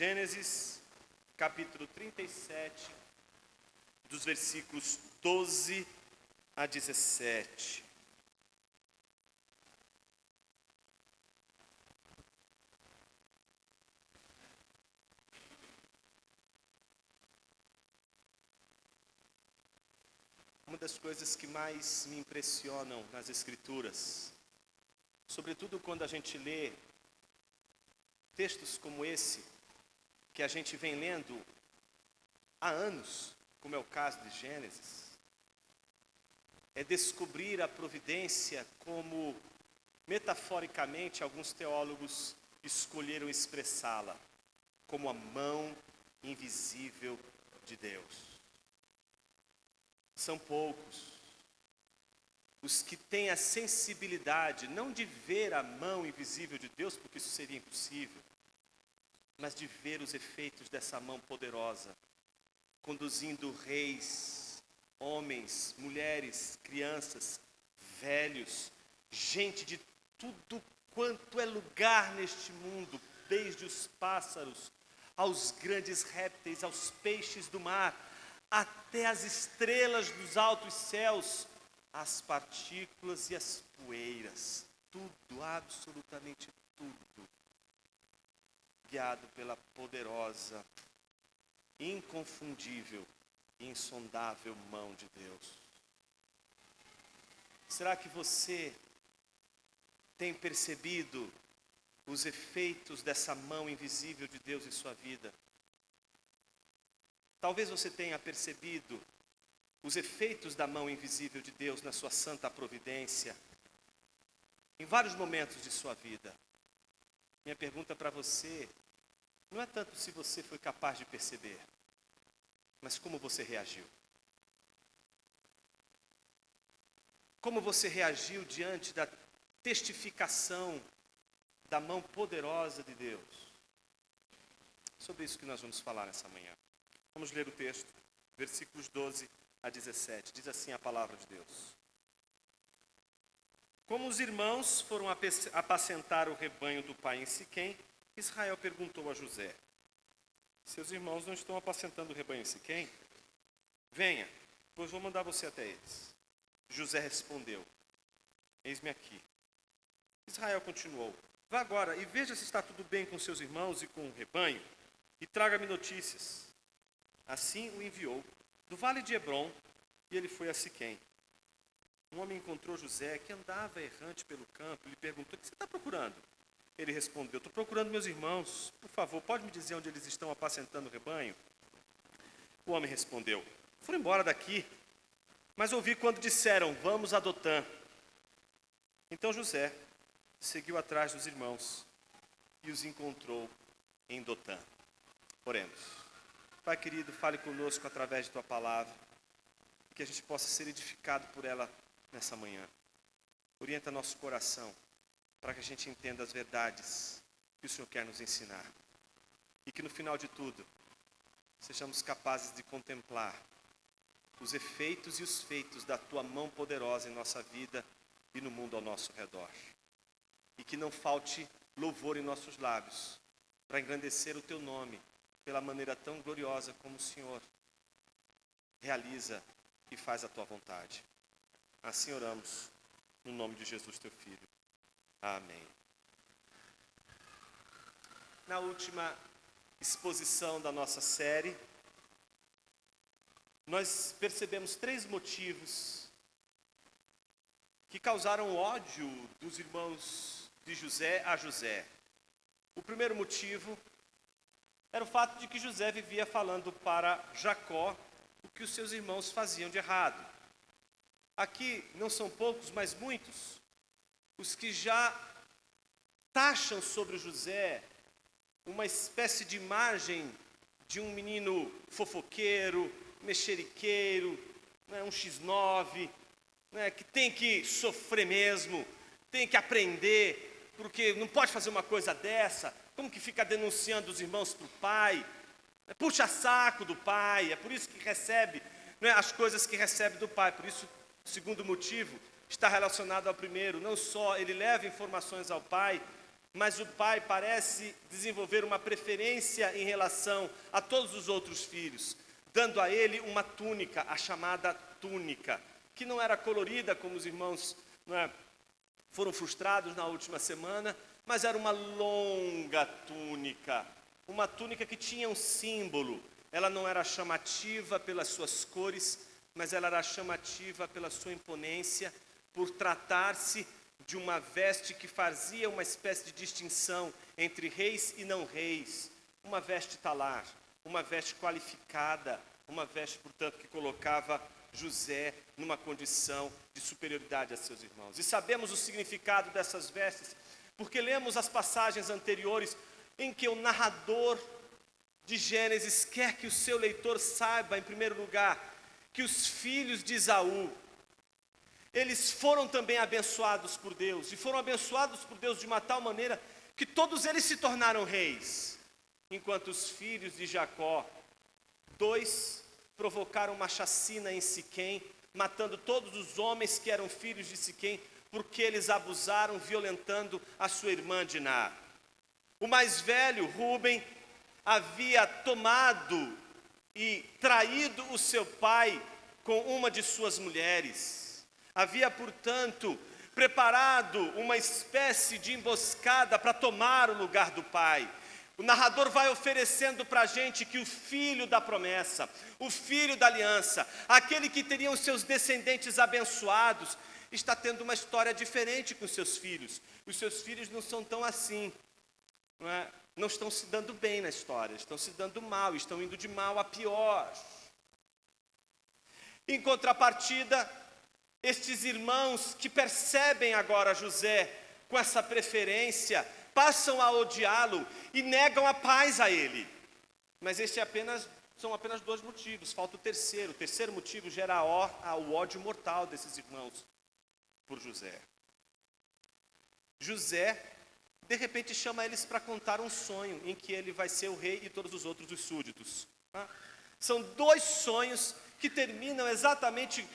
Gênesis, capítulo 37, dos versículos 12 a 17. Uma das coisas que mais me impressionam nas Escrituras, sobretudo quando a gente lê textos como esse, que a gente vem lendo há anos, como é o caso de Gênesis, é descobrir a providência como, metaforicamente, alguns teólogos escolheram expressá-la, como a mão invisível de Deus. São poucos os que têm a sensibilidade, não de ver a mão invisível de Deus, porque isso seria impossível, mas de ver os efeitos dessa mão poderosa, conduzindo reis, homens, mulheres, crianças, velhos, gente de tudo quanto é lugar neste mundo, desde os pássaros, aos grandes répteis, aos peixes do mar, até as estrelas dos altos céus, as partículas e as poeiras, tudo, absolutamente tudo, guiado pela poderosa, inconfundível e insondável mão de Deus. Será que você tem percebido os efeitos dessa mão invisível de Deus em sua vida? Talvez você tenha percebido os efeitos da mão invisível de Deus na sua santa providência, em vários momentos de sua vida. Minha pergunta para você não é tanto se você foi capaz de perceber, mas como você reagiu. Como você reagiu diante da testificação da mão poderosa de Deus. Sobre isso que nós vamos falar nessa manhã. Vamos ler o texto, versículos 12 a 17. Diz assim a palavra de Deus. Como os irmãos foram apacentar o rebanho do pai em Siquém, Israel perguntou a José: seus irmãos não estão apacentando o rebanho em Siquém? Venha, pois vou mandar você até eles. José respondeu: eis-me aqui. Israel continuou: vá agora e veja se está tudo bem com seus irmãos e com o rebanho, e traga-me notícias. Assim o enviou do vale de Hebrom, e ele foi a Siquém. Um homem encontrou José, que andava errante pelo campo, e lhe perguntou: o que você está procurando? Ele respondeu: estou procurando meus irmãos. Por favor, pode me dizer onde eles estão apacentando o rebanho? O homem respondeu: foram embora daqui, mas ouvi quando disseram: vamos a Dotã. Então José seguiu atrás dos irmãos e os encontrou em Dotã. Oremos. Pai querido, fale conosco através de Tua palavra, que a gente possa ser edificado por ela nessa manhã. Orienta nosso coração, para que a gente entenda as verdades que o Senhor quer nos ensinar. E que no final de tudo, sejamos capazes de contemplar os efeitos e os feitos da Tua mão poderosa em nossa vida e no mundo ao nosso redor. E que não falte louvor em nossos lábios, para engrandecer o Teu nome, pela maneira tão gloriosa como o Senhor realiza e faz a Tua vontade. Assim oramos, no nome de Jesus, Teu Filho. Amém. Na última exposição da nossa série, nós percebemos 3 motivos que causaram ódio dos irmãos de José a José. O primeiro motivo era o fato de que José vivia falando para Jacó o que os seus irmãos faziam de errado. Aqui não são poucos, mas muitos, os que já taxam sobre José uma espécie de imagem de um menino fofoqueiro, mexeriqueiro, um X9, que tem que sofrer mesmo, tem que aprender, porque não pode fazer uma coisa dessa. Como que fica denunciando os irmãos para o pai? Puxa saco do pai, é por isso que recebe as coisas que recebe do pai. Por isso, o segundo motivo está relacionado ao primeiro. Não só ele leva informações ao pai, mas o pai parece desenvolver uma preferência em relação a todos os outros filhos, dando a ele uma túnica, a chamada túnica, que não era colorida como os irmãos foram frustrados na última semana, mas era uma longa túnica, uma túnica que tinha um símbolo. Ela não era chamativa pelas suas cores, mas ela era chamativa pela sua imponência, por tratar-se de uma veste que fazia uma espécie de distinção entre reis e não reis, uma veste talar, uma veste qualificada, uma veste, portanto, que colocava José numa condição de superioridade a seus irmãos. E sabemos o significado dessas vestes, porque lemos as passagens anteriores em que o narrador de Gênesis quer que o seu leitor saiba, em primeiro lugar, que os filhos de Esaú, eles foram também abençoados por Deus, e foram abençoados por Deus de uma tal maneira que todos eles se tornaram reis, enquanto os filhos de Jacó, 2, provocaram uma chacina em Siquém, matando todos os homens que eram filhos de Siquém, porque eles abusaram, violentando a sua irmã Diná. O mais velho, Rúben, havia tomado e traído o seu pai com uma de suas mulheres. Havia, portanto, preparado uma espécie de emboscada para tomar o lugar do pai. O narrador vai oferecendo para a gente que o filho da promessa, o filho da aliança, aquele que teria os seus descendentes abençoados, está tendo uma história diferente com seus filhos. Os seus filhos não são tão assim, não estão se dando bem na história, estão se dando mal, estão indo de mal a pior. Em contrapartida, estes irmãos que percebem agora José com essa preferência, passam a odiá-lo e negam a paz a ele. Mas são apenas 2 motivos, falta o terceiro. O terceiro motivo gera o ódio mortal desses irmãos por José. José, de repente, chama eles para contar um sonho em que ele vai ser o rei e todos os outros os súditos. São 2 sonhos que terminam exatamente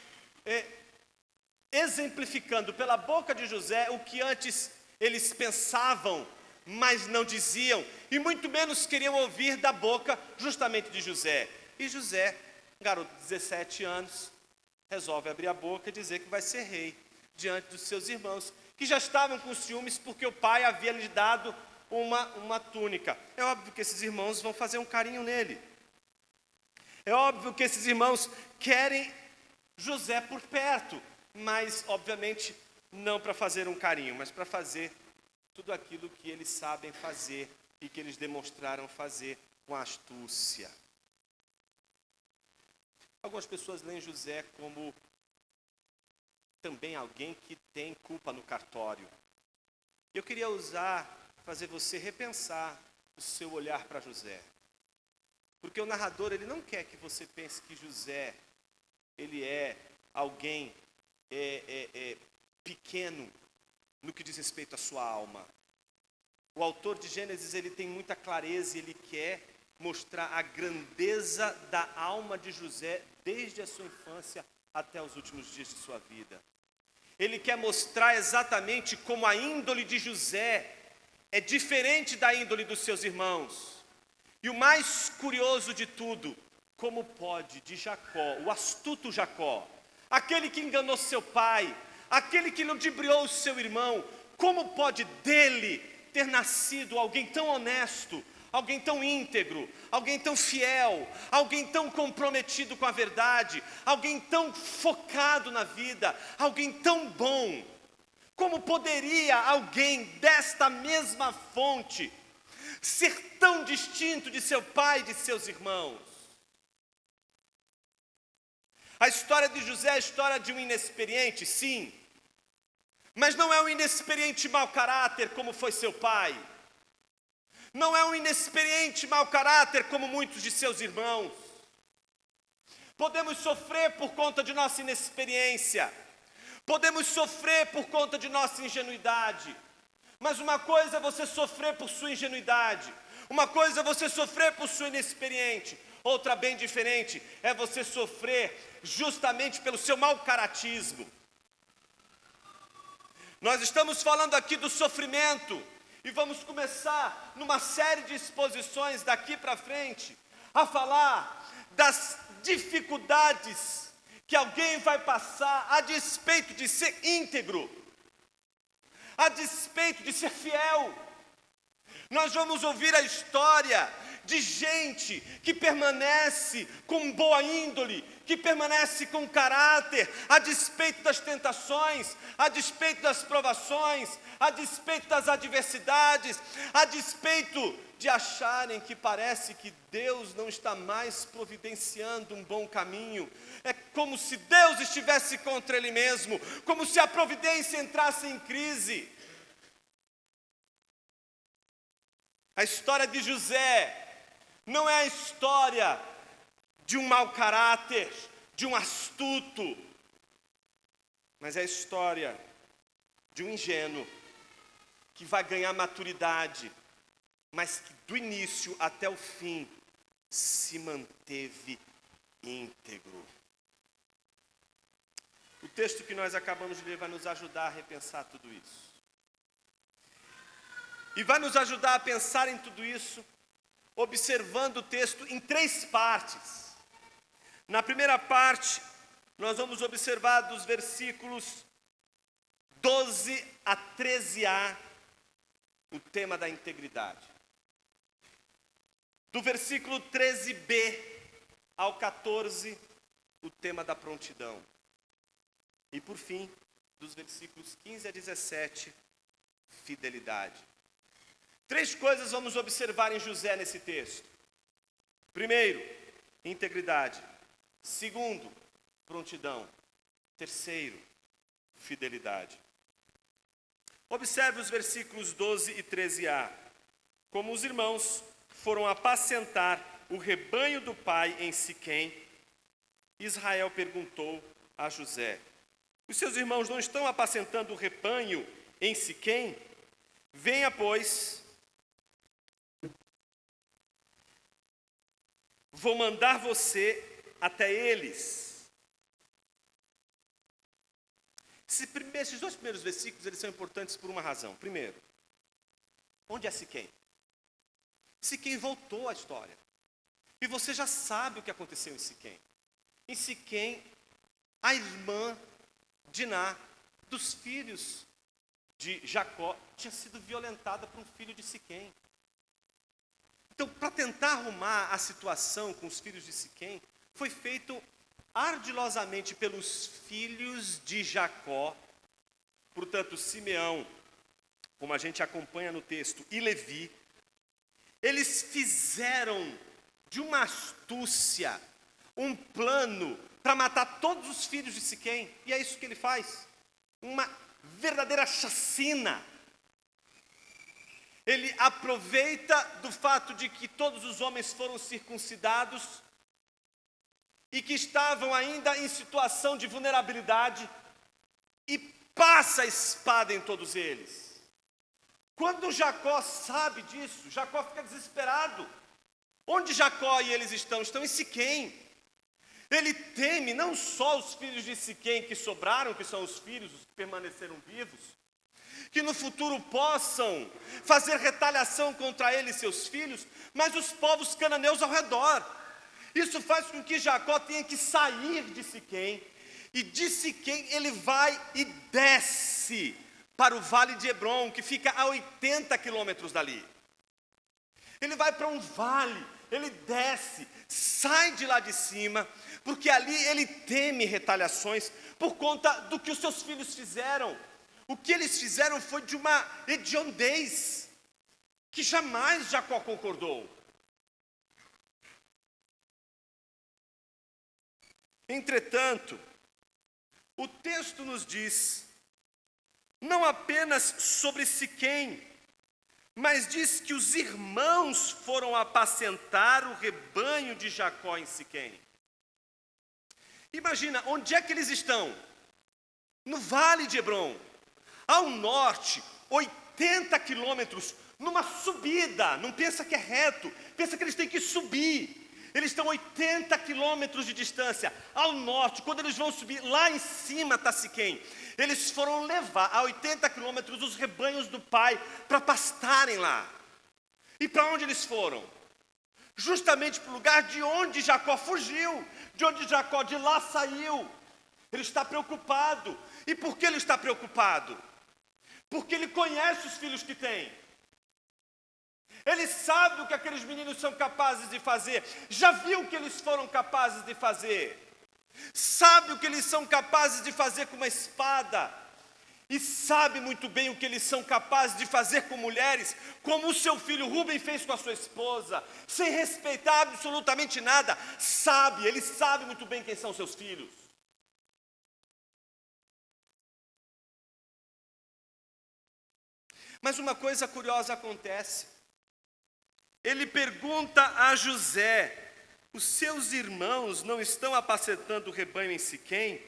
exemplificando pela boca de José o que antes eles pensavam, mas não diziam, e muito menos queriam ouvir da boca justamente de José. E José, garoto de 17 anos, resolve abrir a boca e dizer que vai ser rei, diante dos seus irmãos, que já estavam com ciúmes porque o pai havia lhe dado uma túnica. É óbvio que esses irmãos vão fazer um carinho nele. É óbvio que esses irmãos querem José por perto, mas, obviamente, não para fazer um carinho, mas para fazer tudo aquilo que eles sabem fazer e que eles demonstraram fazer com astúcia. Algumas pessoas leem José como também alguém que tem culpa no cartório. Eu queria fazer você repensar o seu olhar para José. Porque o narrador, ele não quer que você pense que José, ele é alguém pequeno no que diz respeito à sua alma. O autor de Gênesis, ele tem muita clareza e ele quer mostrar a grandeza da alma de José desde a sua infância até os últimos dias de sua vida. Ele quer mostrar exatamente como a índole de José é diferente da índole dos seus irmãos. E o mais curioso de tudo, como pode de Jacó, o astuto Jacó, aquele que enganou seu pai, aquele que ludibriou o seu irmão, como pode dele ter nascido alguém tão honesto, alguém tão íntegro, alguém tão fiel, alguém tão comprometido com a verdade, alguém tão focado na vida, alguém tão bom? Como poderia alguém desta mesma fonte ser tão distinto de seu pai e de seus irmãos? A história de José é a história de um inexperiente, sim, mas não é um inexperiente mau caráter como foi seu pai. Não é um inexperiente mau caráter como muitos de seus irmãos. Podemos sofrer por conta de nossa inexperiência. Podemos sofrer por conta de nossa ingenuidade. Mas uma coisa é você sofrer por sua ingenuidade. Uma coisa é você sofrer por sua inexperiente. Outra bem diferente é você sofrer justamente pelo seu mau caratismo. Nós estamos falando aqui do sofrimento E vamos começar numa série de exposições daqui para frente a falar das dificuldades que alguém vai passar a despeito de ser íntegro, a despeito de ser fiel. Nós vamos ouvir a história de gente que permanece com boa índole, que permanece com caráter, a despeito das tentações, a despeito das provações, a despeito das adversidades, a despeito de acharem que parece que Deus não está mais providenciando um bom caminho. É como se Deus estivesse contra Ele mesmo, como se a providência entrasse em crise. A história de José não é a história de um mau caráter, de um astuto, mas é a história de um ingênuo que vai ganhar maturidade, mas que do início até o fim se manteve íntegro. O texto que nós acabamos de ler vai nos ajudar a repensar tudo isso. E vai nos ajudar a pensar em tudo isso observando o texto em 3 partes. Na primeira parte, nós vamos observar dos versículos 12 a 13a, o tema da integridade. Do versículo 13b ao 14, o tema da prontidão. E por fim, dos versículos 15 a 17, fidelidade. 3 coisas vamos observar em José nesse texto. Primeiro, integridade. Segundo, prontidão. Terceiro, fidelidade. Observe os versículos 12 e 13a. Como os irmãos foram apacentar o rebanho do pai em Siquém, Israel perguntou a José: os seus irmãos não estão apacentando o rebanho em Siquém? Venha, pois, vou mandar você até eles. Esses 2 primeiros versículos, eles são importantes por uma razão. Primeiro, onde é Siquém? Siquém voltou à história. E você já sabe o que aconteceu em Siquém. Em Siquém, a irmã Diná, dos filhos de Jacó, tinha sido violentada por um filho de Siquém. Então, para tentar arrumar a situação com os filhos de Siquém, foi feito ardilosamente pelos filhos de Jacó, portanto, Simeão, como a gente acompanha no texto, e Levi. Eles fizeram de uma astúcia um plano para matar todos os filhos de Siquém, e é isso que ele faz, uma verdadeira chacina. Ele aproveita do fato de que todos os homens foram circuncidados e que estavam ainda em situação de vulnerabilidade e passa a espada em todos eles. Quando Jacó sabe disso, Jacó fica desesperado. Onde Jacó e eles estão? Estão em Siquém. Ele teme não só os filhos de Siquém que sobraram, que são os filhos, os que permaneceram vivos, que no futuro possam fazer retaliação contra ele e seus filhos, mas os povos cananeus ao redor. Isso faz com que Jacó tenha que sair de Siquém, e de Siquém ele vai e desce para o vale de Hebrom, que fica a 80 quilômetros dali. Ele vai para um vale, ele desce, sai de lá de cima, porque ali ele teme retaliações por conta do que os seus filhos fizeram. O que eles fizeram foi de uma hediondez que jamais Jacó concordou. Entretanto, o texto nos diz, não apenas sobre Siquém, mas diz que os irmãos foram apacentar o rebanho de Jacó em Siquém. Imagina, onde é que eles estão? No vale de Hebrom, ao norte, 80 quilômetros, numa subida. Não pensa que é reto, pensa que eles têm que subir. Eles estão a 80 quilômetros de distância, ao norte. Quando eles vão subir, lá em cima está Siquém. Eles foram levar a 80 quilômetros os rebanhos do pai para pastarem lá. E para onde eles foram? Justamente para o lugar de onde Jacó fugiu, de onde Jacó de lá saiu. Ele está preocupado. E por que ele está preocupado? Porque ele conhece os filhos que tem. Ele sabe o que aqueles meninos são capazes de fazer. Já viu o que eles foram capazes de fazer. Sabe o que eles são capazes de fazer com uma espada. E sabe muito bem o que eles são capazes de fazer com mulheres, como o seu filho Rúben fez com a sua esposa, sem respeitar absolutamente nada. Ele sabe muito bem quem são seus filhos. Mas uma coisa curiosa acontece. Ele pergunta a José: os seus irmãos não estão apacentando o rebanho em Siquém?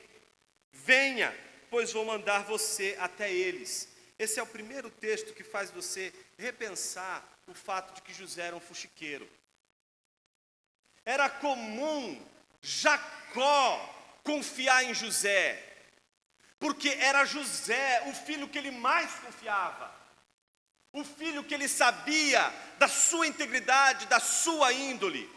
Venha, pois vou mandar você até eles. Esse é o primeiro texto que faz você repensar o fato de que José era um fuxiqueiro. Era comum Jacó confiar em José, porque era José o filho que ele mais confiava. O filho que ele sabia da sua integridade, da sua índole.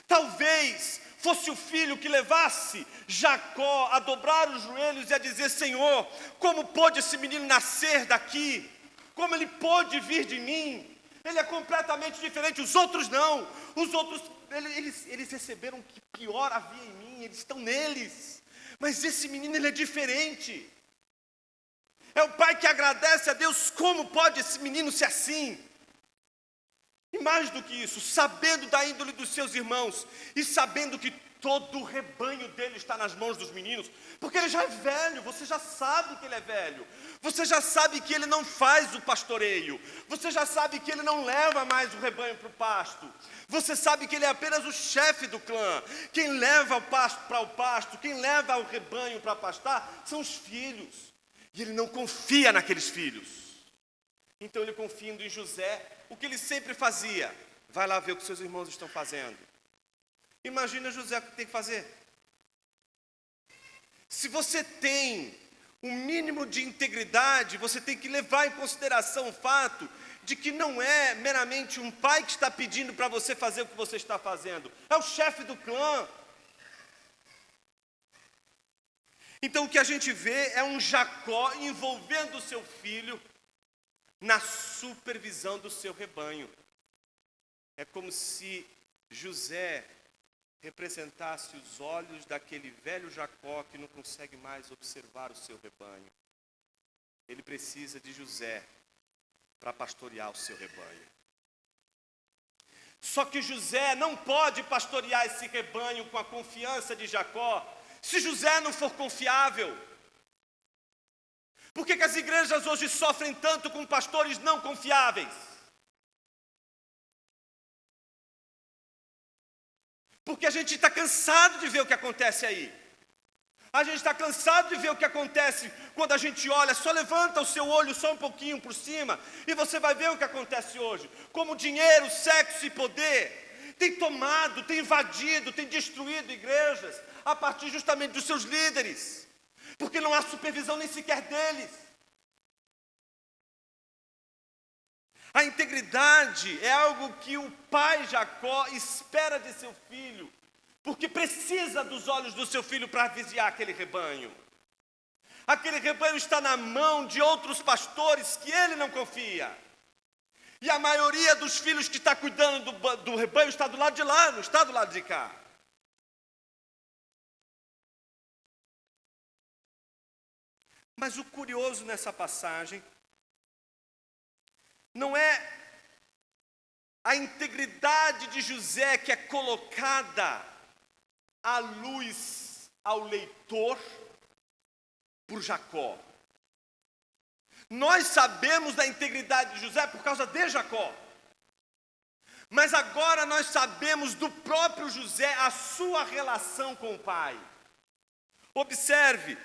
Talvez fosse o filho que levasse Jacó a dobrar os joelhos e a dizer: Senhor, como pôde esse menino nascer daqui? Como ele pôde vir de mim? Ele é completamente diferente, os outros não. Os outros, eles receberam o que pior havia em mim, eles estão neles. Mas esse menino, ele é diferente. É o pai que agradece a Deus. Como pode esse menino ser assim? E mais do que isso, sabendo da índole dos seus irmãos e sabendo que todo o rebanho dele está nas mãos dos meninos, porque ele já é velho, você já sabe que ele é velho, você já sabe que ele não faz o pastoreio, você já sabe que ele não leva mais o rebanho para o pasto, você sabe que ele é apenas o chefe do clã. Quem leva o pasto para o pasto, quem leva o rebanho para pastar, são os filhos. E ele não confia naqueles filhos. Então ele, confiando em José, o que ele sempre fazia: vai lá ver o que seus irmãos estão fazendo. Imagina José o que tem que fazer. Se você tem um mínimo de integridade, você tem que levar em consideração o fato de que não é meramente um pai que está pedindo para você fazer o que você está fazendo. É o chefe do clã. Então o que a gente vê é um Jacó envolvendo o seu filho na supervisão do seu rebanho. É como se José representasse os olhos daquele velho Jacó que não consegue mais observar o seu rebanho. Ele precisa de José para pastorear o seu rebanho. Só que José não pode pastorear esse rebanho com a confiança de Jacó, se José não for confiável. Por que as igrejas hoje sofrem tanto com pastores não confiáveis? Porque a gente está cansado de ver o que acontece aí. A gente está cansado de ver o que acontece quando a gente olha, só levanta o seu olho só um pouquinho por cima e você vai ver o que acontece hoje. Como dinheiro, sexo e poder tem tomado, tem invadido, tem destruído igrejas a partir justamente dos seus líderes, porque não há supervisão nem sequer deles. A integridade é algo que o pai Jacó espera de seu filho, porque precisa dos olhos do seu filho para vigiar aquele rebanho. Aquele rebanho está na mão de outros pastores que ele não confia. E a maioria dos filhos que está cuidando do rebanho está do lado de lá, não está do lado de cá. Mas o curioso nessa passagem não é a integridade de José que é colocada à luz ao leitor por Jacó. Nós sabemos da integridade de José por causa de Jacó. Mas agora nós sabemos do próprio José a sua relação com o pai. Observe,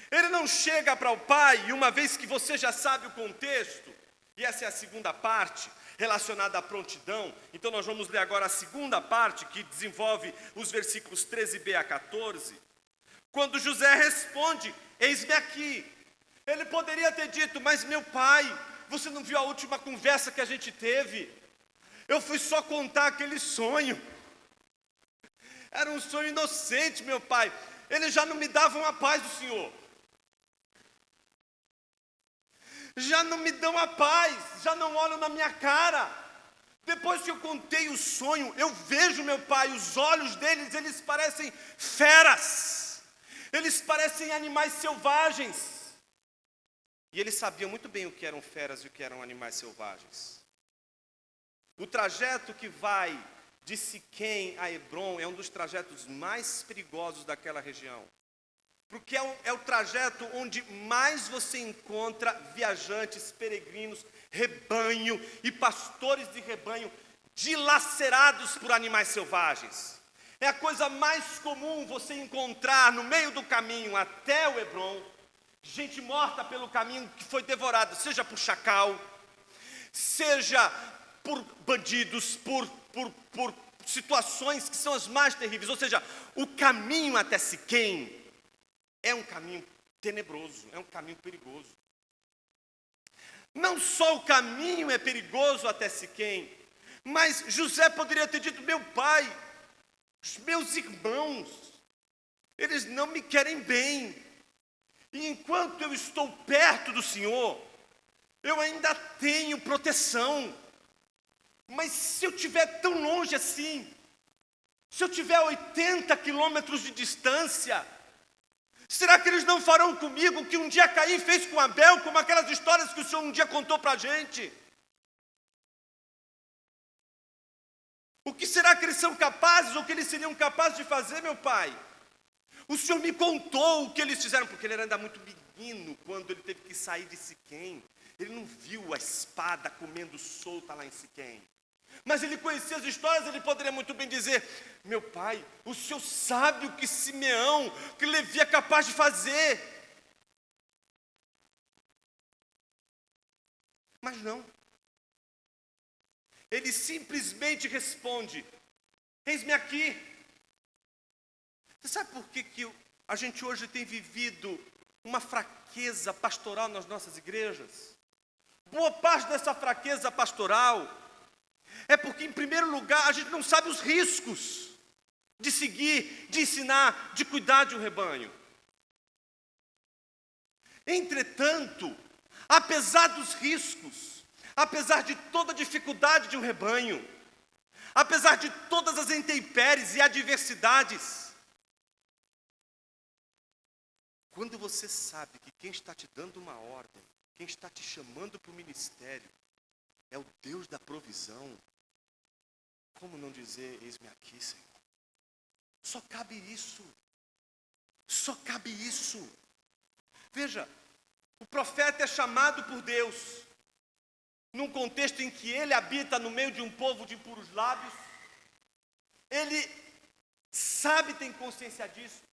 ele não chega para o pai, e uma vez que você já sabe o contexto, E essa é a segunda parte, relacionada à prontidão. Então nós vamos ler agora a segunda parte, que desenvolve os versículos 13b a 14. Quando José responde, eis-me aqui. Ele poderia ter dito, mas meu pai, você não viu a última conversa que a gente teve? Eu fui só contar aquele sonho. Era um sonho inocente, meu pai. Eles já não me davam a paz do Senhor. Já não me dão a paz, já não olham na minha cara. Depois que eu contei o sonho, eu vejo meu pai, os olhos deles, eles parecem feras. Eles parecem animais selvagens. E eles sabiam muito bem o que eram feras e o que eram animais selvagens. O trajeto que vai de Siquém a Hebrom é um dos trajetos mais perigosos daquela região. Porque é o trajeto onde mais você encontra viajantes, peregrinos, rebanho e pastores de rebanho dilacerados por animais selvagens. É a coisa mais comum você encontrar no meio do caminho até o Hebrom, gente morta pelo caminho que foi devorada, seja por chacal, seja por bandidos, por situações que são as mais terríveis. Ou seja, o caminho até Siquém é um caminho tenebroso, é um caminho perigoso. Não só o caminho é perigoso até Siquém, mas José poderia ter dito, meu pai, os meus irmãos, eles não me querem bem. E enquanto eu estou perto do Senhor, eu ainda tenho proteção. Mas se eu estiver tão longe assim, se eu estiver a 80 quilômetros de distância, será que eles não farão comigo o que um dia Caim fez com Abel, como aquelas histórias que o Senhor um dia contou para a gente? O que será que eles são capazes, ou o que eles seriam capazes de fazer, meu pai? O Senhor me contou o que eles fizeram, porque ele era ainda muito menino quando ele teve que sair de Siquém. Ele não viu a espada comendo solta lá em Siquém. Mas ele conhecia as histórias, ele poderia muito bem dizer, meu pai, o Senhor sabe o que Simeão, que Levi é capaz de fazer. Mas não. Ele simplesmente responde, eis-me aqui. Você sabe por que a gente hoje tem vivido uma fraqueza pastoral nas nossas igrejas? Boa parte dessa fraqueza pastoral é porque, em primeiro lugar, a gente não sabe os riscos de seguir, de ensinar, de cuidar de um rebanho. Entretanto, apesar dos riscos, apesar de toda a dificuldade de um rebanho, apesar de todas as intempéries e adversidades, quando você sabe que quem está te dando uma ordem, quem está te chamando para o ministério, é o Deus da provisão, como não dizer, eis-me aqui, Senhor? Só cabe isso. Só cabe isso. Veja, o profeta é chamado por Deus, num contexto em que ele habita no meio de um povo de impuros lábios, ele sabe, tem consciência disso,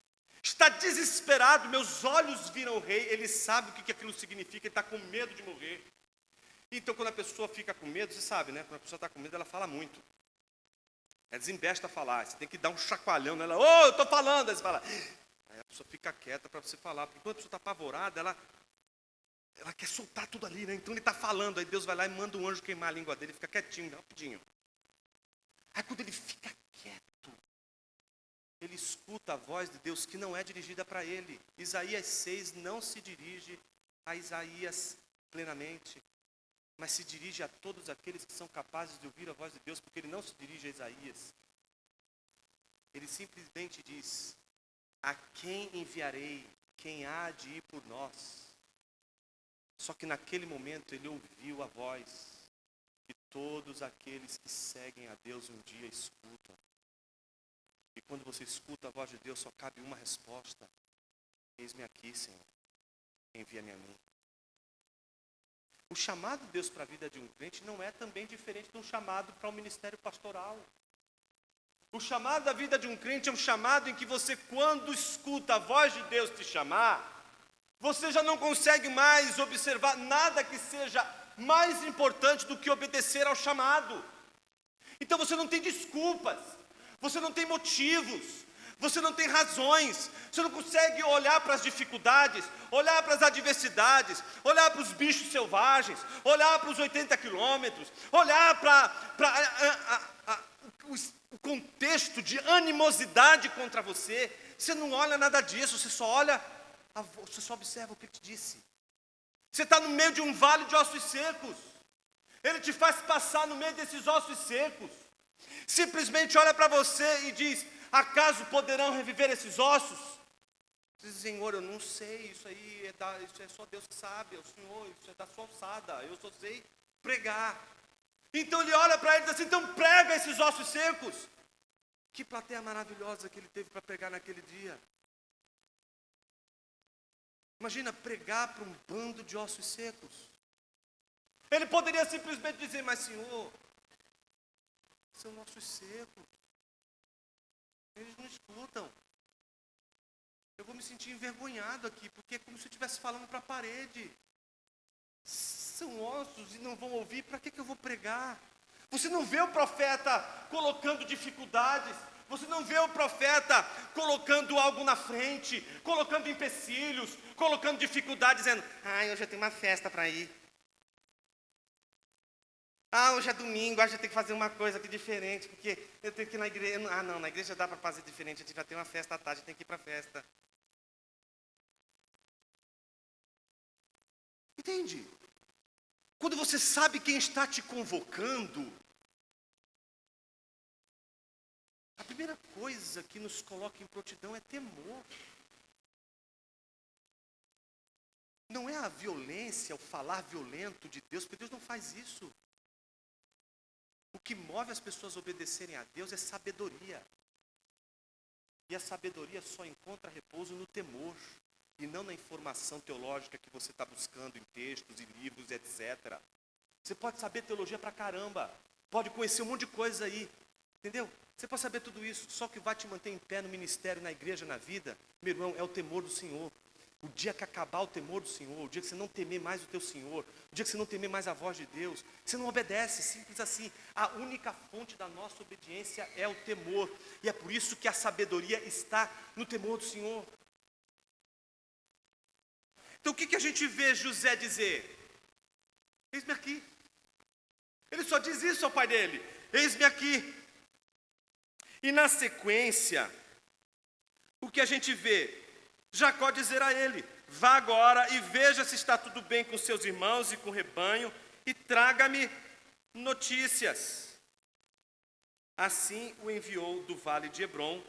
está desesperado, meus olhos viram o rei, ele sabe o que aquilo significa, ele está com medo de morrer. Então quando a pessoa fica com medo, você sabe, né? Quando a pessoa está com medo, ela fala muito. Ela desembesta a falar, você tem que dar um chacoalhão nela, eu estou falando, aí você fala. Aí a pessoa fica quieta para você falar, porque quando a pessoa está apavorada, ela quer soltar tudo ali, né? Então ele está falando, aí Deus vai lá e manda um anjo queimar a língua dele, fica quietinho, rapidinho. Aí quando ele fica quieto, ele escuta a voz de Deus que não é dirigida para ele. Isaías 6 não se dirige a Isaías plenamente, mas se dirige a todos aqueles que são capazes de ouvir a voz de Deus, porque ele não se dirige a Isaías. Ele simplesmente diz, a quem enviarei? Quem há de ir por nós? Só que naquele momento ele ouviu a voz que todos aqueles que seguem a Deus um dia escutam. E quando você escuta a voz de Deus, só cabe uma resposta. Eis-me aqui, Senhor. Envia-me a mim. O chamado de Deus para a vida de um crente não é também diferente de um chamado para o ministério pastoral. O chamado da vida de um crente é um chamado em que você, quando escuta a voz de Deus te chamar, você já não consegue mais observar nada que seja mais importante do que obedecer ao chamado. Então você não tem desculpas, você não tem motivos, você não tem razões, você não consegue olhar para as dificuldades, olhar para as adversidades, olhar para os bichos selvagens, olhar para os 80 quilômetros, olhar para o contexto de animosidade contra você. Você não olha nada disso, você só observa o que ele te disse. Você está no meio de um vale de ossos secos. Ele te faz passar no meio desses ossos secos. Simplesmente olha para você e diz: acaso poderão reviver esses ossos? Diz: Senhor, eu não sei, isso é só Deus que sabe, é o Senhor, isso é da sua alçada, eu só sei pregar. Então ele olha para ele e diz assim: então prega esses ossos secos. Que plateia maravilhosa que ele teve para pregar naquele dia. Imagina pregar para um bando de ossos secos. Ele poderia simplesmente dizer: mas Senhor, são ossos secos, eles não escutam. Eu vou me sentir envergonhado aqui, porque é como se eu estivesse falando para a parede. São ossos e não vão ouvir, para que eu vou pregar? Você não vê o profeta colocando dificuldades, você não vê o profeta colocando algo na frente, colocando empecilhos, colocando dificuldades, dizendo: hoje eu tenho uma festa para ir. Hoje é domingo, hoje eu tenho que fazer uma coisa aqui diferente, porque eu tenho que ir na igreja. Não, na igreja dá para fazer diferente, a gente vai ter uma festa à tarde, a gente tem que ir para a festa. Entende? Quando você sabe quem está te convocando, a primeira coisa que nos coloca em prontidão é temor. Não é a violência, o falar violento de Deus, porque Deus não faz isso. O que move as pessoas a obedecerem a Deus é sabedoria. E a sabedoria só encontra repouso no temor, e não na informação teológica que você está buscando em textos e livros, etc. Você pode saber teologia pra caramba, pode conhecer um monte de coisa aí, entendeu? Você pode saber tudo isso, só que vai te manter em pé no ministério, na igreja, na vida, meu irmão, é o temor do Senhor. O dia que acabar o temor do Senhor, o dia que você não temer mais o teu Senhor, o dia que você não temer mais a voz de Deus, você não obedece, simples assim. A única fonte da nossa obediência é o temor. E é por isso que a sabedoria está no temor do Senhor. Então o que a gente vê José dizer? Eis-me aqui. Ele só diz isso ao pai dele: eis-me aqui. E na sequência, o que a gente vê? Jacó dizer a ele: vá agora e veja se está tudo bem com seus irmãos e com o rebanho, e traga-me notícias. Assim o enviou do vale de Hebrom,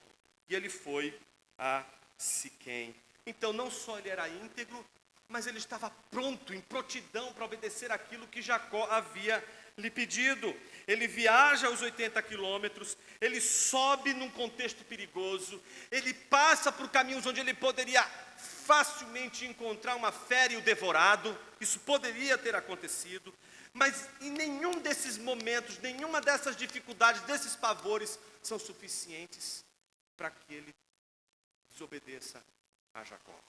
e ele foi a Siquém. Então não só ele era íntegro, mas ele estava pronto, em prontidão para obedecer aquilo que Jacó havia lhe pedido. Ele viaja os 80 quilômetros, ele sobe num contexto perigoso, ele passa por caminhos onde ele poderia facilmente encontrar uma fera e o devorado. Isso poderia ter acontecido, mas em nenhum desses momentos, nenhuma dessas dificuldades, desses pavores, são suficientes para que ele desobedeça a Jacó.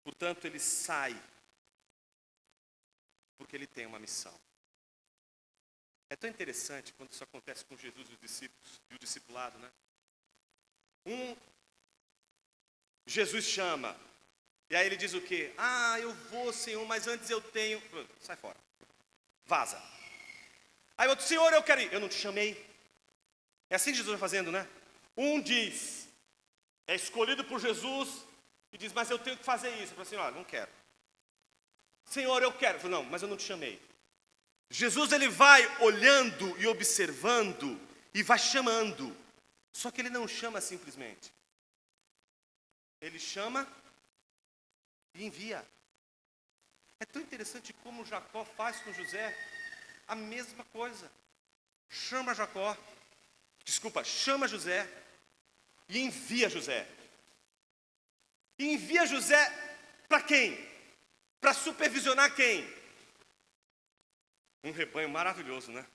Portanto, ele sai, porque ele tem uma missão. É tão interessante quando isso acontece com Jesus e os discípulos, e o discipulado, né? Jesus chama, e aí ele diz o quê? Eu vou, Senhor, mas antes eu tenho... Sai fora, vaza. Aí outro: Senhor, eu quero ir. Eu não te chamei. É assim que Jesus vai fazendo, né? Um diz, é escolhido por Jesus, e diz: mas eu tenho que fazer isso. Eu falo assim: não quero. Senhor, eu quero. Eu falo: não, mas eu não te chamei. Jesus, ele vai olhando e observando e vai chamando. Só que ele não chama simplesmente. Ele chama e envia. É tão interessante como Jacó faz com José a mesma coisa. Chama José e envia José. E envia José para quem? Para supervisionar quem? Um rebanho maravilhoso, né?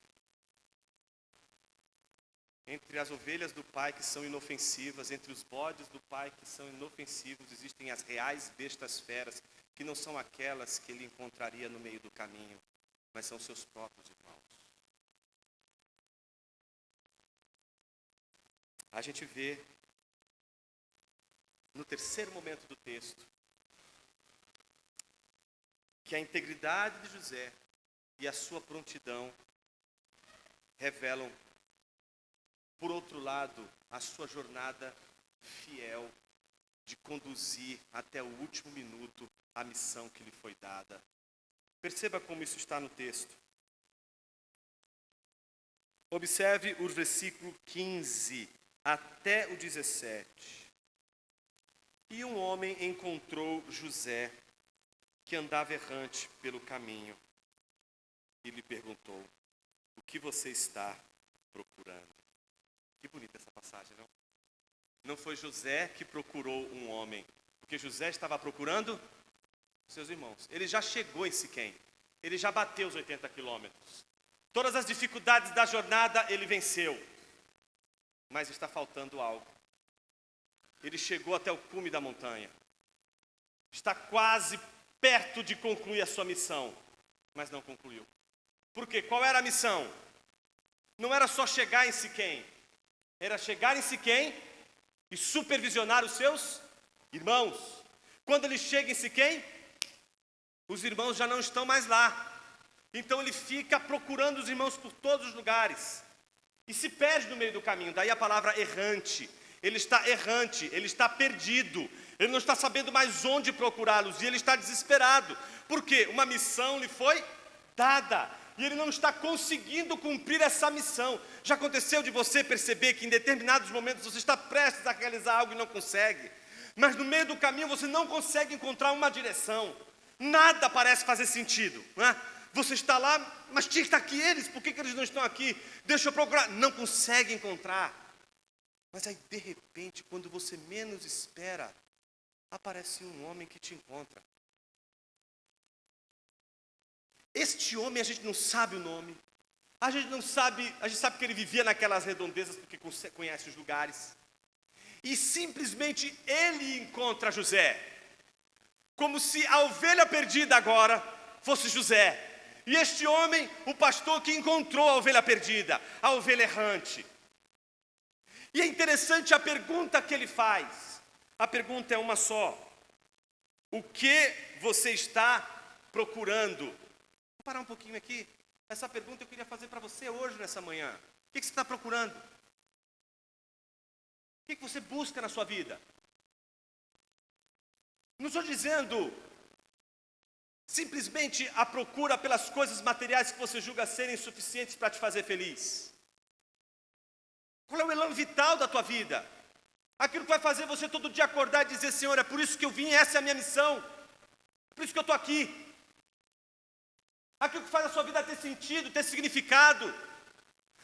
Entre as ovelhas do pai que são inofensivas, entre os bodes do pai que são inofensivos, existem as reais bestas feras, que não são aquelas que ele encontraria no meio do caminho, mas são seus próprios irmãos. A gente vê, no terceiro momento do texto, que a integridade de José e a sua prontidão revelam, por outro lado, a sua jornada fiel de conduzir até o último minuto a missão que lhe foi dada. Perceba como isso está no texto. Observe o versículo 15 até o 17. E um homem encontrou José, que andava errante pelo caminho, e lhe perguntou: o que você está procurando? Que bonita essa passagem, não? Não foi José que procurou um homem, porque José estava procurando seus irmãos. Ele já chegou em Siquém, ele já bateu os 80 quilômetros. Todas as dificuldades da jornada ele venceu, mas está faltando algo. Ele chegou até o cume da montanha, está quase perto de concluir a sua missão, mas não concluiu. Por quê? Qual era a missão? Não era só chegar em Siquém, era chegar em Siquém e supervisionar os seus irmãos. Quando ele chega em Siquém, os irmãos já não estão mais lá. Então ele fica procurando os irmãos por todos os lugares e se perde no meio do caminho. Daí a palavra errante. Ele está errante, ele está perdido, ele não está sabendo mais onde procurá-los e ele está desesperado. Por quê? Uma missão lhe foi dada e ele não está conseguindo cumprir essa missão. Já aconteceu de você perceber que em determinados momentos você está prestes a realizar algo e não consegue, mas no meio do caminho você não consegue encontrar uma direção, nada parece fazer sentido, não é? Você está lá, mas tinha que estar aqui eles, por que eles não estão aqui? Deixa eu procurar, não consegue encontrar. Mas aí, de repente, quando você menos espera, aparece um homem que te encontra. Este homem, a gente não sabe o nome. A gente sabe que ele vivia naquelas redondezas porque conhece os lugares. E simplesmente ele encontra José. Como se a ovelha perdida agora fosse José. E este homem, o pastor que encontrou a ovelha perdida, a ovelha errante. E é interessante a pergunta que ele faz. A pergunta é uma só: o que você está procurando? Vou parar um pouquinho aqui. Essa pergunta eu queria fazer para você hoje, nessa manhã. O que você está procurando? O que você busca na sua vida? Não estou dizendo simplesmente a procura pelas coisas materiais que você julga serem suficientes para te fazer feliz. Qual é o elan vital da tua vida? Aquilo que vai fazer você todo dia acordar e dizer: Senhor, é por isso que eu vim, essa é a minha missão. É por isso que eu estou aqui. Aquilo que faz a sua vida ter sentido, ter significado.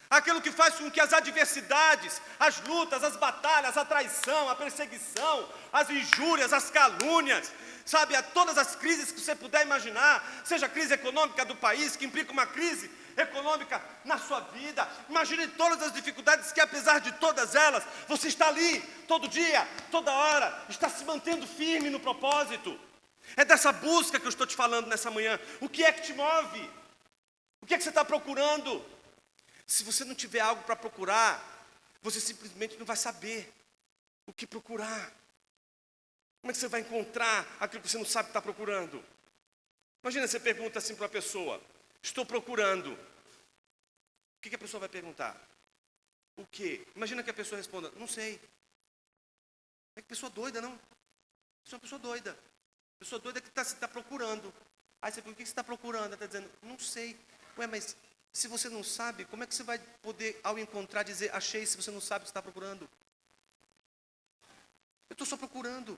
Aquilo que faz com que as adversidades, as lutas, as batalhas, a traição, a perseguição, as injúrias, as calúnias, sabe, a todas as crises que você puder imaginar, seja a crise econômica do país, que implica uma crise econômica na sua vida. Imagine todas as dificuldades que, apesar de todas elas, você está ali, todo dia, toda hora, está se mantendo firme no propósito. É dessa busca que eu estou te falando nessa manhã. O que é que te move? O que é que você está procurando? Se você não tiver algo para procurar, você simplesmente não vai saber o que procurar. Como é que você vai encontrar aquilo que você não sabe que está procurando? Imagina, você pergunta assim para uma pessoa: estou procurando. O que a pessoa vai perguntar? O quê? Imagina que a pessoa responda: não sei. É que pessoa doida, não? Isso é uma pessoa doida. Pessoa doida que está procurando. Aí você pergunta: o que você está procurando? Ela está dizendo: não sei. Ué, mas se você não sabe, como é que você vai poder, ao encontrar, dizer achei, se você não sabe o que está procurando? Eu estou só procurando.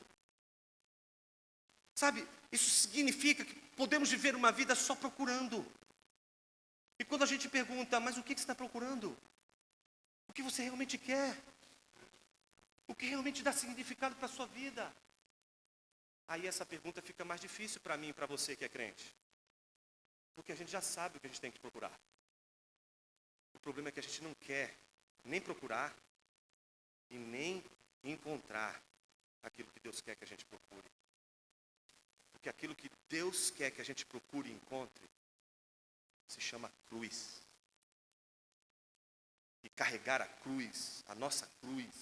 Sabe, isso significa que podemos viver uma vida só procurando. E quando a gente pergunta: mas o que você está procurando? O que você realmente quer? O que realmente dá significado para a sua vida? Aí essa pergunta fica mais difícil para mim e para você que é crente. Porque a gente já sabe o que a gente tem que procurar. O problema é que a gente não quer nem procurar e nem encontrar aquilo que Deus quer que a gente procure. Porque aquilo que Deus quer que a gente procure e encontre se chama cruz. E carregar a cruz, a nossa cruz,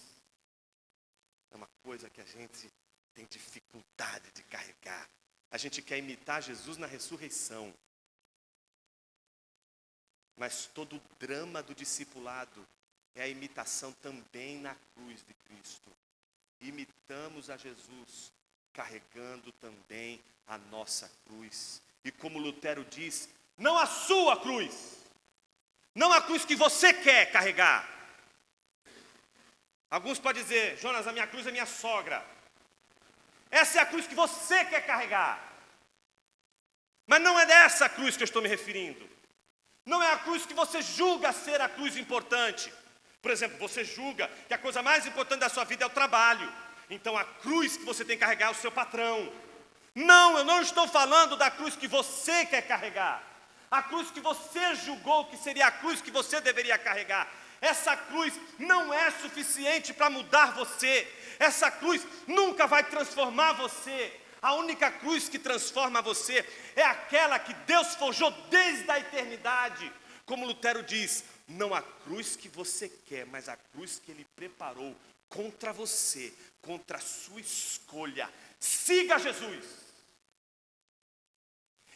é uma coisa que a gente tem dificuldade de carregar. A gente quer imitar Jesus na ressurreição. Mas todo o drama do discipulado é a imitação também na cruz de Cristo. Imitamos a Jesus, carregando também a nossa cruz. E como Lutero diz, não a sua cruz, não a cruz que você quer carregar. Alguns podem dizer, Jonas, a minha cruz é minha sogra. Essa é a cruz que você quer carregar. Mas não é dessa cruz que eu estou me referindo. Não é a cruz que você julga ser a cruz importante. Por exemplo, você julga que a coisa mais importante da sua vida é o trabalho. Então a cruz que você tem que carregar é o seu patrão. Não, eu não estou falando da cruz que você quer carregar. A cruz que você julgou que seria a cruz que você deveria carregar. Essa cruz não é suficiente para mudar você. Essa cruz nunca vai transformar você. A única cruz que transforma você é aquela que Deus forjou desde a eternidade. Como Lutero diz, não a cruz que você quer, mas a cruz que Ele preparou contra você, contra a sua escolha. Siga Jesus.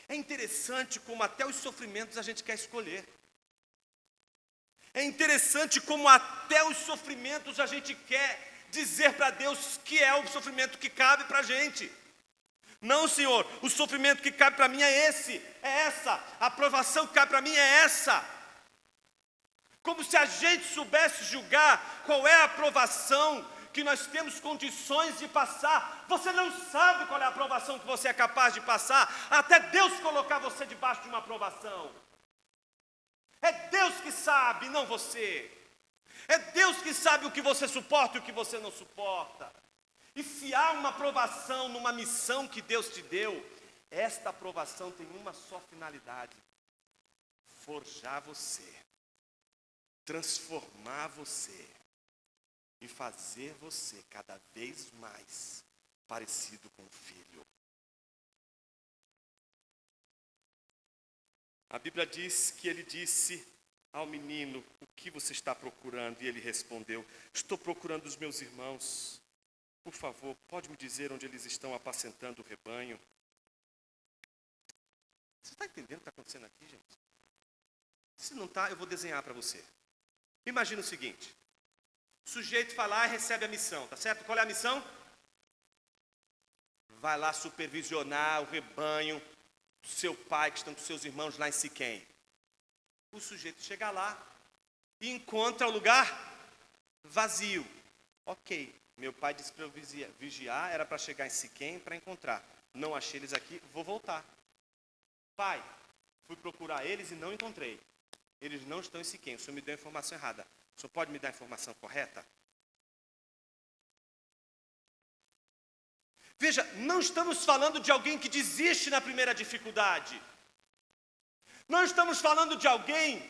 É interessante como até os sofrimentos a gente quer escolher. É interessante como até os sofrimentos a gente quer dizer para Deus que é o sofrimento que cabe para a gente. Não, Senhor, o sofrimento que cabe para mim é esse, é essa. A aprovação que cabe para mim é essa. Como se a gente soubesse julgar qual é a aprovação que nós temos condições de passar. Você não sabe qual é a aprovação que você é capaz de passar, até Deus colocar você debaixo de uma aprovação. É Deus que sabe, não você. É Deus que sabe o que você suporta e o que você não suporta. E se há uma aprovação numa missão que Deus te deu, esta aprovação tem uma só finalidade: forjar você, transformar você e fazer você cada vez mais parecido com o Filho. A Bíblia diz que ele disse ao menino, o que você está procurando? E ele respondeu, estou procurando os meus irmãos. Por favor, pode me dizer onde eles estão apacentando o rebanho? Você está entendendo o que está acontecendo aqui, gente? Se não está, eu vou desenhar para você. Imagina o seguinte, o sujeito vai lá e recebe a missão, tá certo? Qual é a missão? Vai lá supervisionar o rebanho do seu pai, que estão com seus irmãos lá em Siquém. O sujeito chega lá e encontra o lugar vazio. Ok, meu pai disse para eu vigiar, era para chegar em Siquém para encontrar. Não achei eles aqui, vou voltar. Pai, fui procurar eles e não encontrei. Eles não estão em Siquém, o senhor me deu a informação errada. O senhor pode me dar a informação correta? Veja, não estamos falando de alguém que desiste na primeira dificuldade. Não estamos falando de alguém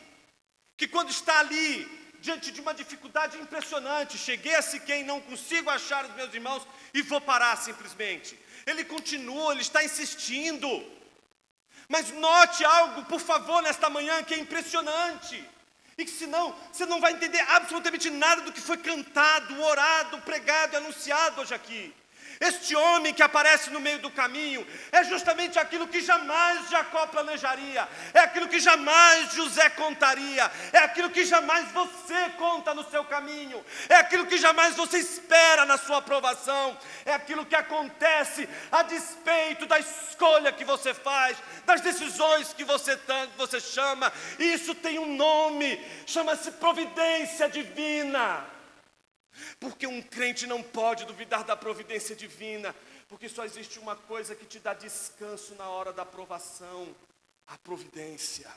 que quando está ali, diante de uma dificuldade impressionante, cheguei a Siquém, não consigo achar os meus irmãos e vou parar simplesmente. Ele continua, ele está insistindo. Mas note algo, por favor, nesta manhã, que é impressionante. E que senão, você não vai entender absolutamente nada do que foi cantado, orado, pregado e anunciado hoje aqui. Este homem que aparece no meio do caminho é justamente aquilo que jamais Jacó planejaria, é aquilo que jamais José contaria, é aquilo que jamais você conta no seu caminho, é aquilo que jamais você espera na sua aprovação, é aquilo que acontece a despeito da escolha que você faz, das decisões que você chama, e isso tem um nome, chama-se providência divina. Porque um crente não pode duvidar da providência divina, porque só existe uma coisa que te dá descanso na hora da provação: a providência.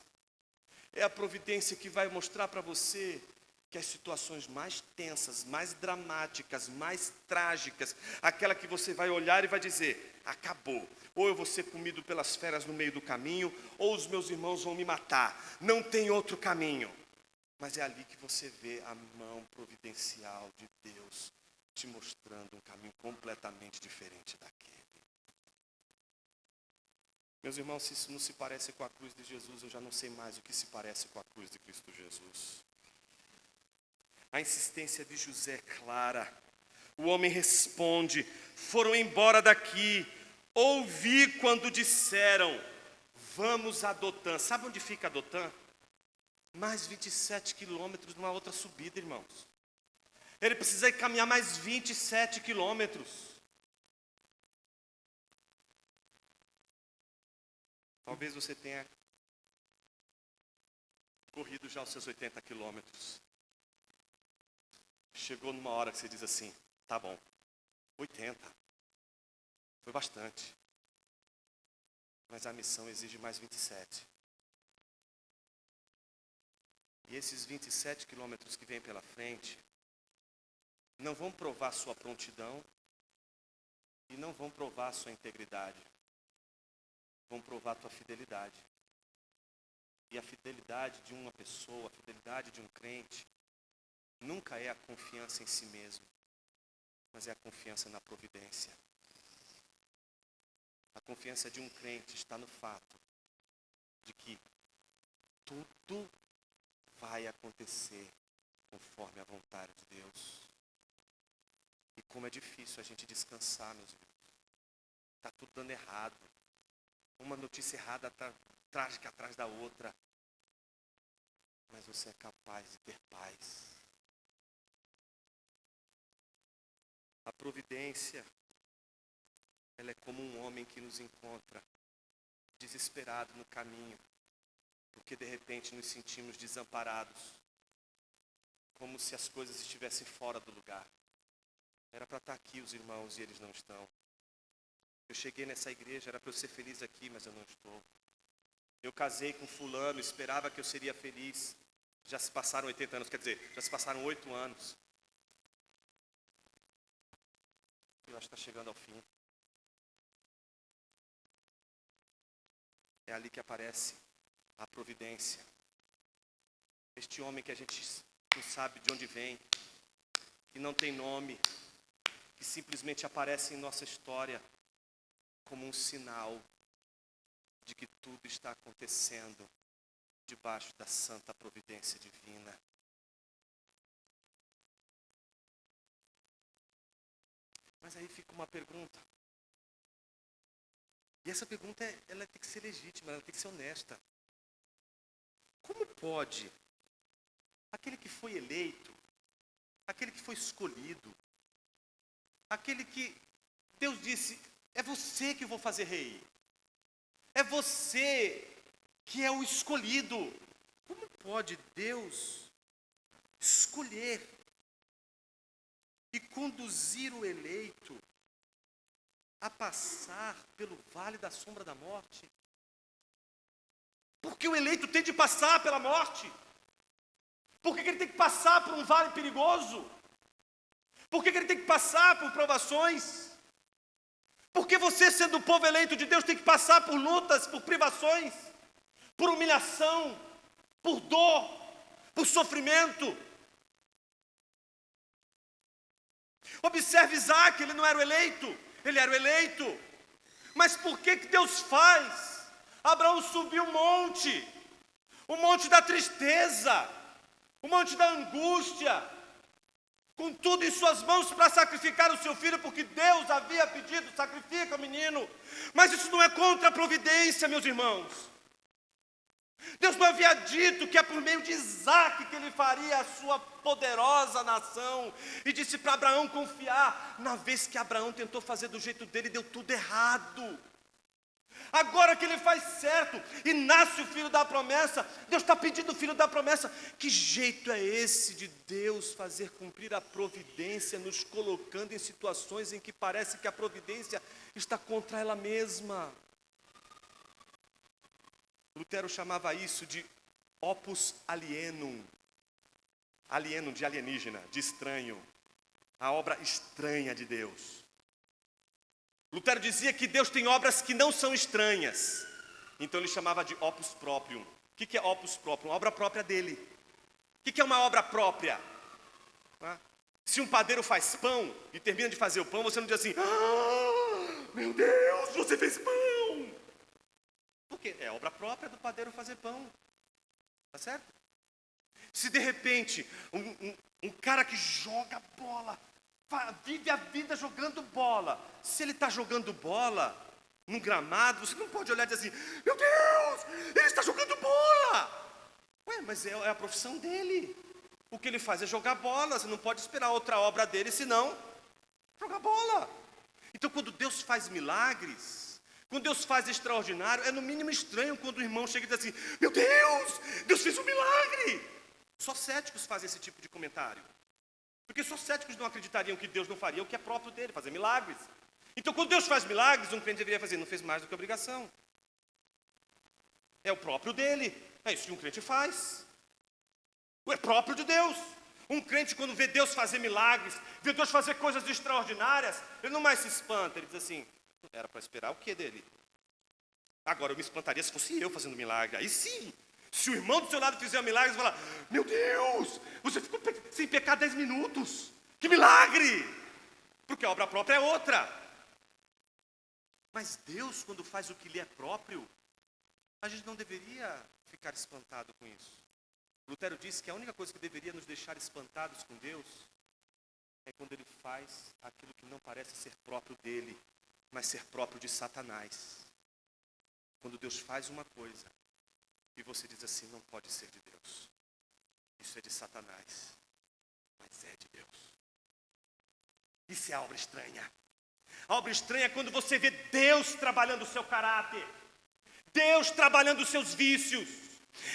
É a providência que vai mostrar para você que as situações mais tensas, mais dramáticas, mais trágicas, aquela que você vai olhar e vai dizer, acabou. Ou eu vou ser comido pelas feras no meio do caminho, ou os meus irmãos vão me matar. Não tem outro caminho. Mas é ali que você vê a mão providencial de Deus te mostrando um caminho completamente diferente daquele. Meus irmãos, se isso não se parece com a cruz de Jesus, eu já não sei mais o que se parece com a cruz de Cristo Jesus. A insistência de José é clara. O homem responde: foram embora daqui. Ouvi quando disseram: vamos a Dotã. Sabe onde fica Dotã? Mais 27 quilômetros numa outra subida, irmãos. Ele precisa caminhar mais 27 quilômetros. Talvez você tenha corrido já os seus 80 quilômetros. Chegou numa hora que você diz assim: tá bom, 80. Foi bastante. Mas a missão exige mais 27. E esses 27 quilômetros que vêm pela frente não vão provar sua prontidão e não vão provar sua integridade. Vão provar a tua fidelidade. E a fidelidade de uma pessoa, a fidelidade de um crente, nunca é a confiança em si mesmo, mas é a confiança na providência. A confiança de um crente está no fato de que tudo vai acontecer conforme a vontade de Deus. E como é difícil a gente descansar, meus irmãos. Está tudo dando errado. Uma notícia errada trágica atrás da outra. Mas você é capaz de ter paz. A providência, ela é como um homem que nos encontra desesperado no caminho, porque de repente nos sentimos desamparados, como se as coisas estivessem fora do lugar. Era para estar aqui os irmãos e eles não estão. Eu cheguei nessa igreja, era para eu ser feliz aqui, mas eu não estou. Eu casei com fulano, esperava que eu seria feliz. Já se passaram 80 anos, quer dizer, já se passaram 8 anos. Eu acho que está chegando ao fim. É ali que aparece a providência. Este homem que a gente não sabe de onde vem, que não tem nome, que simplesmente aparece em nossa história como um sinal de que tudo está acontecendo debaixo da santa providência divina. Mas aí fica uma pergunta. E essa pergunta, ela tem que ser legítima, ela tem que ser honesta. Como pode aquele que foi eleito, aquele que foi escolhido, aquele que Deus disse: é você que eu vou fazer rei, é você que é o escolhido. Como pode Deus escolher e conduzir o eleito a passar pelo vale da sombra da morte? Porque o eleito tem de passar pela morte. Por que ele tem que passar por um vale perigoso? Por que ele tem que passar por provações? Porque você, sendo o povo eleito de Deus, tem que passar por lutas, por privações, por humilhação, por dor, por sofrimento. Observe Isaac, ele não era o eleito, ele era o eleito. Mas por que Deus faz Abraão subir o monte da tristeza, o monte da angústia, com tudo em suas mãos para sacrificar o seu filho, porque Deus havia pedido: sacrifica o menino. Mas isso não é contra a providência, meus irmãos. Deus não havia dito que é por meio de Isaac que ele faria a sua poderosa nação, e disse para Abraão confiar. Na vez que Abraão tentou fazer do jeito dele, deu tudo errado. Agora que ele faz certo e nasce o filho da promessa, Deus está pedindo o filho da promessa. Que jeito é esse de Deus fazer cumprir a providência, nos colocando em situações em que parece que a providência está contra ela mesma? Lutero chamava isso de opus alienum. Alienum de alienígena, de estranho. A obra estranha de Deus. Lutero dizia que Deus tem obras que não são estranhas. Então ele chamava de opus proprium. O que é opus proprium? Obra própria dele. O que é uma obra própria? Se um padeiro faz pão e termina de fazer o pão, você não diz assim: meu Deus, você fez pão. Porque é obra própria do padeiro fazer pão. Tá certo? Se de repente um cara que joga bola, vive a vida jogando bola, se ele está jogando bola num gramado, você não pode olhar e dizer assim: meu Deus, ele está jogando bola. Ué, mas é a profissão dele. O que ele faz é jogar bola. Você não pode esperar outra obra dele senão jogar bola. Então, quando Deus faz milagres, quando Deus faz extraordinário, é no mínimo estranho quando o irmão chega e diz assim: meu Deus, Deus fez um milagre. Só céticos fazem esse tipo de comentário. Porque só céticos não acreditariam que Deus não faria o que é próprio dele, fazer milagres. Então, quando Deus faz milagres, um crente deveria fazer: não fez mais do que obrigação. É o próprio dele. É isso que um crente faz. É próprio de Deus. Um crente, quando vê Deus fazer milagres, vê Deus fazer coisas extraordinárias, ele não mais se espanta. Ele diz assim: era para esperar o que dele? Agora eu me espantaria se fosse eu fazendo milagre. Aí sim, se o irmão do seu lado fizer um milagre, você fala: meu Deus, você ficou sem pecar 10 minutos. Que milagre! Porque a obra própria é outra. Mas Deus, quando faz o que lhe é próprio, a gente não deveria ficar espantado com isso. Lutero disse que a única coisa que deveria nos deixar espantados com Deus é quando Ele faz aquilo que não parece ser próprio dele, mas ser próprio de Satanás. Quando Deus faz uma coisa e você diz assim: não pode ser de Deus, isso é de Satanás, mas é de Deus. Isso é a obra estranha. A obra estranha é quando você vê Deus trabalhando o seu caráter, Deus trabalhando os seus vícios,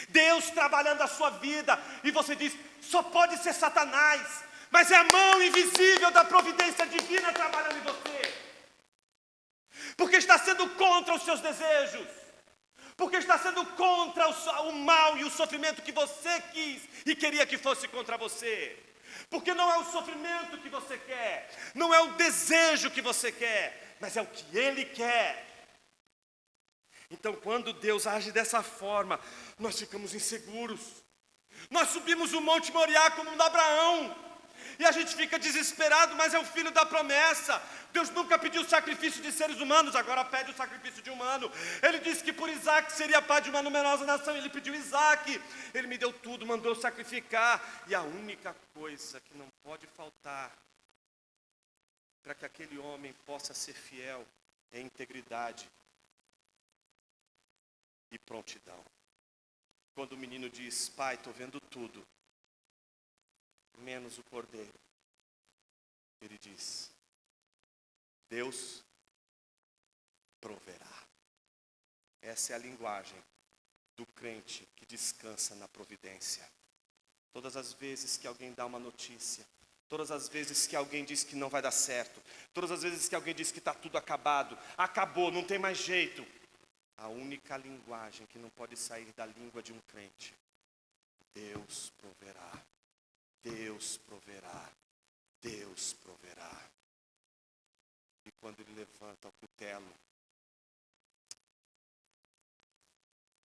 Deus trabalhando a sua vida, e você diz: só pode ser Satanás, mas é a mão invisível da providência divina trabalhando em você. Porque está sendo contra os seus desejos, porque está sendo contra o mal e o sofrimento que você quis e queria que fosse contra você. Porque não é o sofrimento que você quer, não é o desejo que você quer, mas é o que Ele quer. Então, quando Deus age dessa forma, nós ficamos inseguros. Nós subimos o Monte Moriá como um Abraão, e a gente fica desesperado, mas é o filho da promessa. Deus nunca pediu sacrifício de seres humanos, agora pede o sacrifício de humano. Ele disse que por Isaac seria pai de uma numerosa nação, ele pediu Isaac. Ele me deu tudo, mandou sacrificar. E a única coisa que não pode faltar para que aquele homem possa ser fiel é integridade e prontidão. Quando o menino diz: pai, estou vendo tudo, menos o cordeiro, ele diz: Deus proverá. Essa é a linguagem do crente que descansa na providência. Todas as vezes que alguém dá uma notícia, todas as vezes que alguém diz que não vai dar certo, todas as vezes que alguém diz que está tudo acabado, acabou, não tem mais jeito, a única linguagem que não pode sair da língua de um crente: Deus proverá, Deus proverá, Deus proverá. E quando ele levanta o cutelo,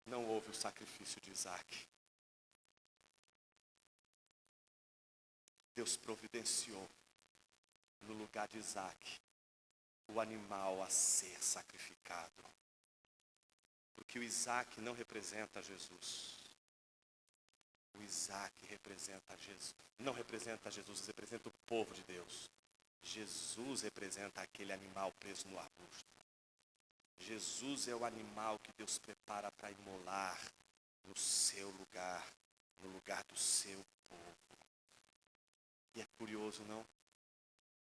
não houve o sacrifício de Isaac. Deus providenciou, no lugar de Isaac, o animal a ser sacrificado. Porque o Isaac não representa Jesus. O Isaac representa Jesus. Não representa Jesus, representa o povo de Deus. Jesus representa aquele animal preso no arbusto. Jesus é o animal que Deus prepara para imolar no seu lugar, no lugar do seu povo. E é curioso, não?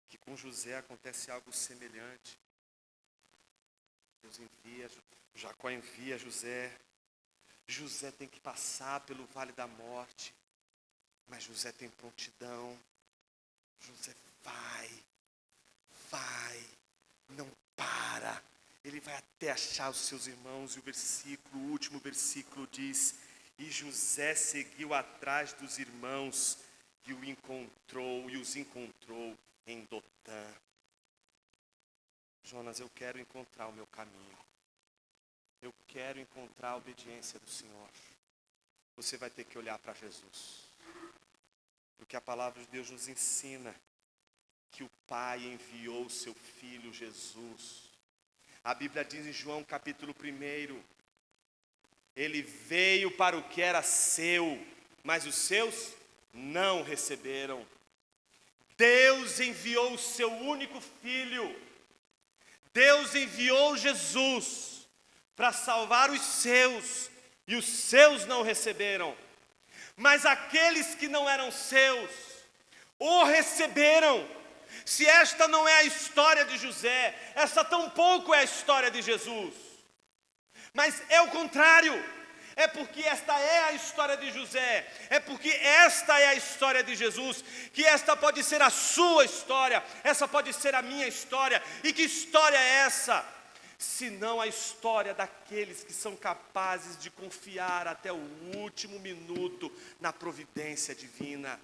Que com José acontece algo semelhante. Deus envia, Jacó envia José. José tem que passar pelo vale da morte, mas José tem prontidão. José vai, não para. Ele vai até achar os seus irmãos. E o último versículo diz: e José seguiu atrás dos irmãos e os encontrou em Dotã. Jonas, eu quero encontrar o meu caminho. Eu quero encontrar a obediência do Senhor. Você vai ter que olhar para Jesus. Porque a palavra de Deus nos ensina que o Pai enviou o seu Filho Jesus. A Bíblia diz em João capítulo 1, ele veio para o que era seu, mas os seus não receberam. Deus enviou o seu único Filho. Deus enviou Jesus para salvar os seus, e os seus não receberam. Mas aqueles que não eram seus, o receberam. Se esta não é a história de José, essa tampouco é a história de Jesus. Mas é o contrário. É porque esta é a história de José, é porque esta é a história de Jesus, que esta pode ser a sua história, essa pode ser a minha história. E que história é essa? Senão a história daqueles que são capazes de confiar até o último minuto na providência divina.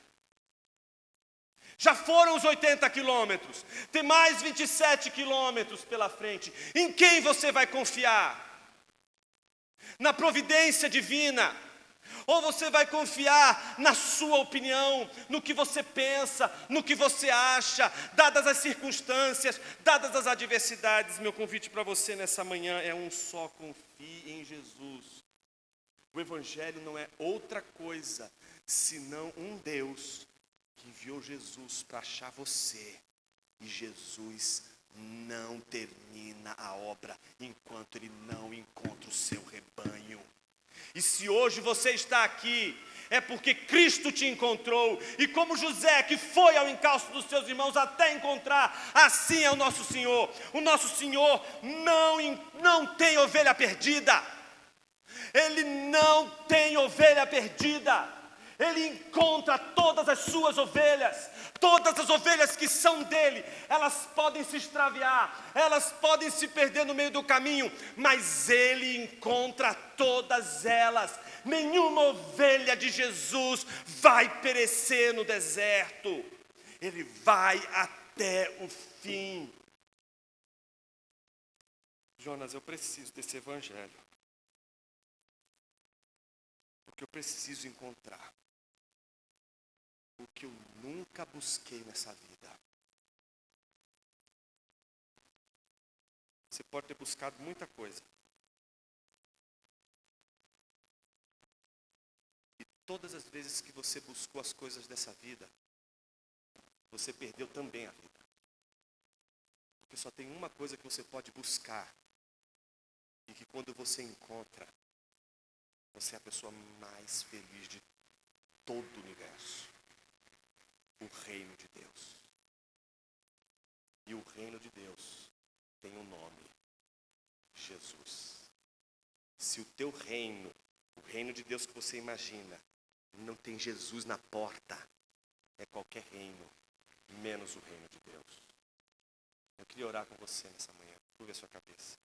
Já foram os 80 quilômetros, tem mais 27 quilômetros pela frente. Em quem você vai confiar? Na providência divina? Ou você vai confiar na sua opinião, no que você pensa, no que você acha, dadas as circunstâncias, dadas as adversidades? Meu convite para você nessa manhã é um só: confie em Jesus. O Evangelho não é outra coisa senão um Deus que enviou Jesus para achar você. E Jesus não termina a obra enquanto Ele não encontra o seu rebanho. E se hoje você está aqui, é porque Cristo te encontrou. E como José, que foi ao encalço dos seus irmãos até encontrar, assim é o nosso Senhor. O nosso Senhor não tem ovelha perdida. Ele não tem ovelha perdida. Ele encontra todas as suas ovelhas. Todas as ovelhas que são dele, elas podem se extraviar, elas podem se perder no meio do caminho, mas ele encontra todas elas. Nenhuma ovelha de Jesus vai perecer no deserto. Ele vai até o fim. Jonas, eu preciso desse evangelho, porque eu preciso encontrar o que eu nunca busquei nessa vida. Você pode ter buscado muita coisa, e todas as vezes que você buscou as coisas dessa vida, você perdeu também a vida. Porque só tem uma coisa que você pode buscar, e que quando você encontra, você é a pessoa mais feliz de todo o universo: o reino de Deus. E o reino de Deus tem um nome: Jesus. Se o teu reino, o reino de Deus que você imagina, não tem Jesus na porta, é qualquer reino, menos o reino de Deus. Eu queria orar com você nessa manhã. Curva a sua cabeça.